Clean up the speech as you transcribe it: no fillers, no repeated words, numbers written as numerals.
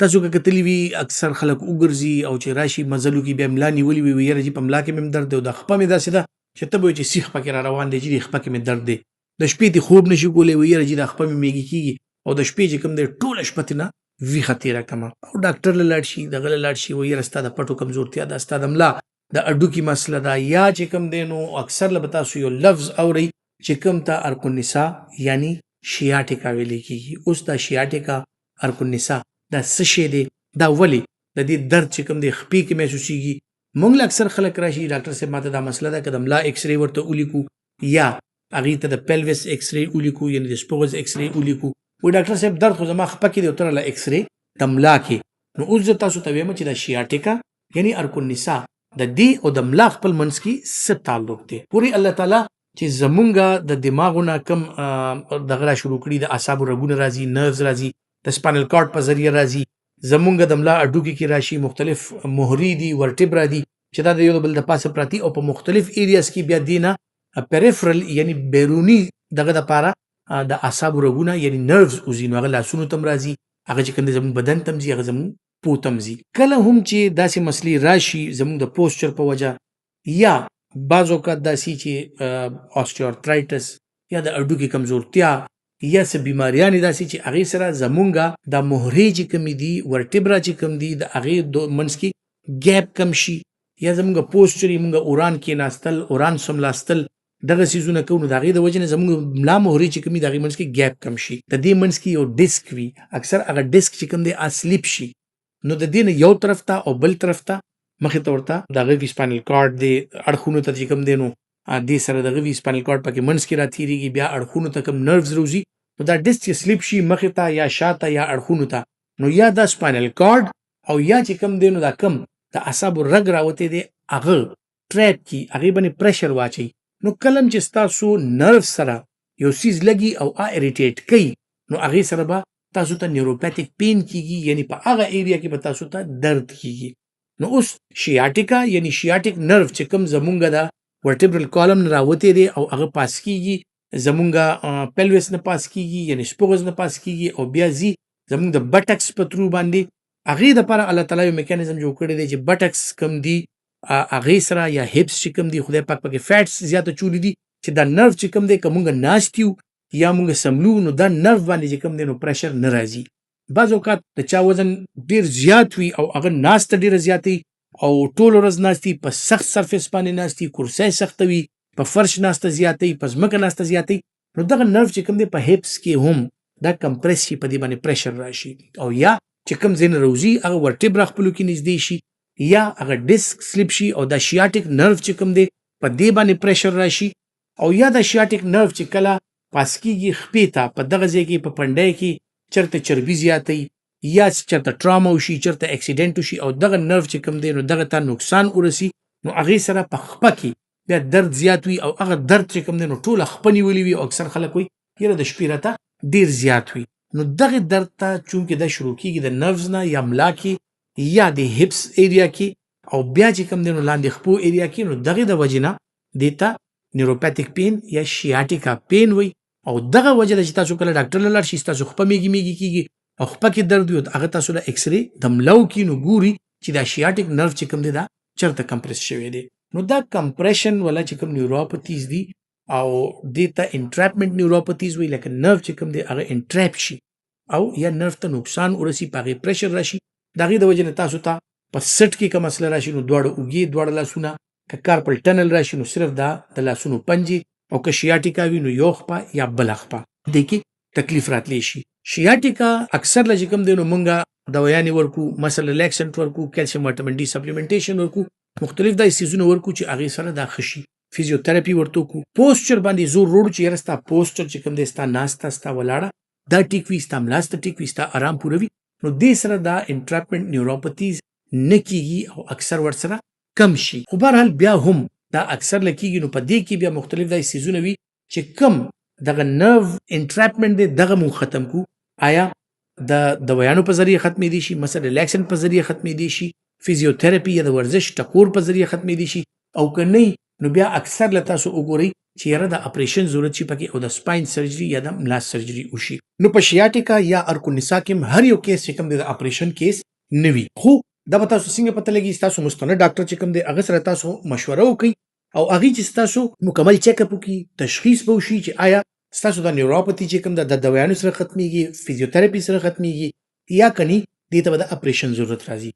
تاسو که کتلی وي اکثر خلک وګرځي او چې راشي مزلو کې بیا ملا نیولې وي یاره چې په ملا کې مې درد دی او د خپه مې داسې ده چې ته به وایې چې سیخ پکې را روان دی چې د خپه کې مې درد دی د شپې دې خوب نشي کولی وایي یاره چې د خپه مې میږي کېږي او د شپې چې کوم دی ټوله شپه ترې نه ویښه تېره کړمه او ډاکټر له لاړ شي دغه له لاړ شي وایي یاره ستا د پټو کمزورتیا ده ستا د ملا د اډوکي مسله ده یا چې کوم دی نو اکثر له به تاسو یو لفظ اورئ چې کوم ته ارق النساء یعنی شیاټیکا ویلې کېږي. اوس دا شیاټیکا ارق النساء دا څه شی دی دا ولې د دې درد چې کوم دی خپې کې محسوسیږي موږ له اکثر خلک راشي ډاکټر صاحب ماته دا مسله ده که د ملا ایکس رې ورته ولیکو یا هغې ته د پیلوس ایکس رې ولیکو یعنې د سپوغز ایکس رې ولیکو وایي ډاکټر صاحب درد خو زما خپه کې دی او ته راله ایکس رې د ملا کې نو اوس زه تاسو ته وایم چې دا شیاټیکا یعنی ارق النساء د دې او د ملا خپل منځ کې څه تعلق دی پورې الله تعالی چې زمونږ د دماغونه کم دغه را شروع کړي د اعصابو رګونه راځي نروز راځي د سپاینل کارډ په ذریعه راځي زمونږ د ملا اډوکي کې راشي مختلف مهرې دي ورټبرا دي چې دا د یو بل د پاسه پراتی او په مختلف ایریاز کې بیا دینه پیریفرل یعنی بیرونی دغه دپاره د اعصابو رګونه یعنی نروز وځي نو هغه لاسونو ته هم راځي هغه چې کوم دی زموږ بدن ته هم ځي هغه زموږ پو ته هم ځي کله هم چې داسې مسلې راشي زموږ د پوسچر په وجه یا بعض اوقات داسې چې اوسټیوارترایټس یا د اډوکي کمزورتیا یا څه بیماریانې داسې چې هغې سره زمونږ دا مهرې چې کومې دي ورټبرا چې کوم دي د هغې منځ کې ګیپ کم شي یا زمونږ پوسچر یې مونږ اوران کېناستل اوران سملاستل دغه څیزونه کوو نو د هغې د وجې نه زمونږ ملا مهرې چې کوم دي د هغې منځ کې ګیپ کم شي د دې منځ کې یو ډسک وي اکثر هغه ډسک چې کوم دی سلیپ شي نو د دې نه یو طرف ته او بل طرف ته مخې ته ورته د هغه وي سپاینل کارډ دی اړخونو ته چې کوم دی نو دې سره د هغه وي سپاینل کارډ پکې منځ کې راتېرېږي بیا اړخونو ته کوم نروز روځي نو دا ډسک چې سلیپ شي مخې ته یا شاته یا اړخونو ته نو یا دا سپاینل کارډ او یا چې کوم دی نو دا کم د اعصابو رګ راوتی دی هغه ټریپ کي هغې باندې پریشر واچوي نو کله چې ستاسو نرو سره یو څیز لګي او اریټیټ کوي نو هغې سره به تاسو ته نیوروپیتیک پین کیږي یعنی په هغه ایریا کې به تاسو ته درد کیږي نو اوس شیاټیکا یعنی شیاټیک نرو چې کوم زمونږ د ورټبرل کالم نه راوتی دی او هغه پاس کیږي زمونږ پیلوس نه پاس کیږي یعنی سپوغز نه پاس کیږي او بیا ځي زمونږ د بټکس په ترو باندې هغې دپاره الله تعالی یو میکانیزم جوړ کړی دی چې بټکس کم دي هغې سره یا هپس چې کوم دي خدای پاک پکې فیټس زیاته چولی دي چې دا نرو چې کوم دی که مونږ ناست یو یا مونږ سملو نو دا نرو باندې چې کوم دی نو پریشر نه راځي بعض اوقات د چا وزن ډېر زیات وي او هغه ناسته ډېره زیاته او ټول ورځ ناستي په سخت سرفیس باندې ناستي کرسۍ سخته وي په فرش ناسته زیاته وي په ځمکه ناسته زیاته وي نو دغه نرو چې کوم دی په هپس کې هم دا کمپریس شي په دې باندې پریشر راشي او یا چې کوم ځای نه راوځي هغه ورټبرا خپلو کې نږدې شي یا هغه ډسک سلیپ شي او دا شیاټیک نرو چې کوم دی په دې باندې پریشر راشي او یا دا شیاټیک نرو چې کله پاس کېږي خپې ته په دغه ځای کې په پنډۍ کې چېرته چربي زیاتی یا چېرته ټراما وشي چېرته اکسیډنټ وشي او دغه نرو چې کوم دی نو دغه ته نقصان ورسي نو هغې سره په خپه کې بیا درد زیات وي او هغه درد چې کوم دی نو ټوله خپه نیولې وي او اکثر خلک وایي یاره د شپې راته ډېر زیات وي نو دغه درد ته چونکې دا شروع کېږي د نروز نه یا ملا کې یا د هپس ایریا کې او بیا چې کوم دی نو لاندې خپو ایریا کې نو دغې د وجې نه دې ته نیوروپیتیک پین یا شیاټیکا پین وي او دغه وجه ده چې تاسو کله ډاکټر له لاړ شي ستاسو خپه میږي کېږي او خپه کې درد وي هغه تاسو له ایکس رې د ملو کې نو ګوري چې دا شیاټیک نرو چې کوم دی دا چېرته کمپریس شوی دی نو دا کمپریشن والا چې کوم نیوروپتیز دي او دې ته انټریپمنټ نیوروپتیز وایي لکه نرو چې کوم دی هغه انټریپ شي او یا نرو ته نقصان ورسي په هغې پریشر راشي د هغې د وجې نه تاسو ته په سټ کې که مسله راشي نو دواړه اوږې دواړه لاسونه که کارپل ټنل راشي نو صرف دا د لاسونو پنجې او که شیاټیکا وي نو یو خپه یا بله خپه دې کې تکلیف راتلی شي شیاټیکا اکثر له چې کوم دی نو مونږ دوایانې ورکو مثل ریلیکسنټ ورکو کیلشیم وایټامین ډي سپلیمنټیشن ورکو مختلف داسې څیزونه ورکو چې هغې سره دا ښه شي فزیوتراپي ورته وکړو پوسچر باندې زور روړو چې یاره ستا پوسچر چې کوم دی ستا ناسته ستا ولاړه دا ټیک وي ستا ملاسته ټیک وي ستا ارام پوره وي نو دې سره دا انټریپمنټ نیوروپتیز نه کېږي او اکثر ورسره کم شي خو بهرحال بیا هم دا اکثر لکېږي نو په دې کې بیا مختلف داسې څیزونه وي چې کم دغه نرو انټریپمنټ دی دغه مونږ ختم کړو آیا د دوایانو په ذریعه ختمېدی شي مثلا ریلیکسنټ په ذریعه ختمېدی شي فزیوتراپي یا د ورزش ټکور په ذریعه ختمېدی شي او که نه نو بیا اکثر له تاسو وګورئ چې یاره د اپریشن ضرورت شي پکې او د سپاین سرجري یا د ملا سرجري وشي. نو په شیاټیکا یا ارکونسا کې هر یو کیس چې کوم دی د اپریشن کیس نه وي، خو دا به تاسو څنګه پته لګي؟ تاسو مستند ډاکټر چې کوم دی هغه سره تاسو مشوره وکړئ او هغه چې تاسو مکمل چیک اپ وکړي، تشخیص به وشي چې آیا تاسو د نیوروپاثي چې کوم د دوايانو سره ختميږي، فزیوتراپي سره ختميږي یا کني دې ته د اپریشن ضرورت راځي.